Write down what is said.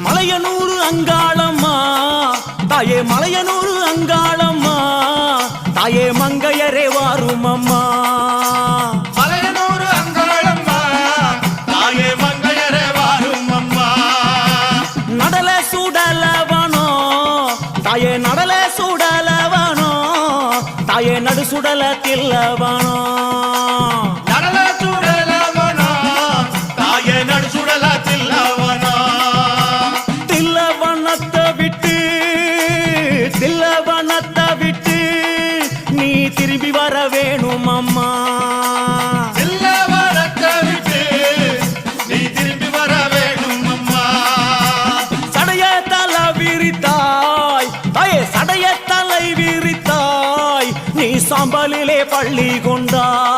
மலையனூர் அங்காளம்மா தாயே, மலையனூர் அங்காளம்மா தாயே, மங்கையரே வாரும் அம்மா. மலையனூர் அங்காளம்மா தாயே, மங்கையரே வாரும் அம்மா. நடல சுடலவனோ தாயே, நடல சுடலவனோ தாயே, நடு சுடல தில்லவனோ. நடல சுடலவனோ தாயே, நடு சுடல தில்லவனோ. தில்லவனத்தை விட்டு நீ திரும்பி வர வேணும் அம்மா. தில்லவனத்தை விட்டு நீ திரும்பி வர வேணும் அம்மா. சடைய தலை விரித்தாய் தாயே, சடைய தலை விரித்தாய் நீ சாம்பலிலே பள்ளி கொண்டாய்.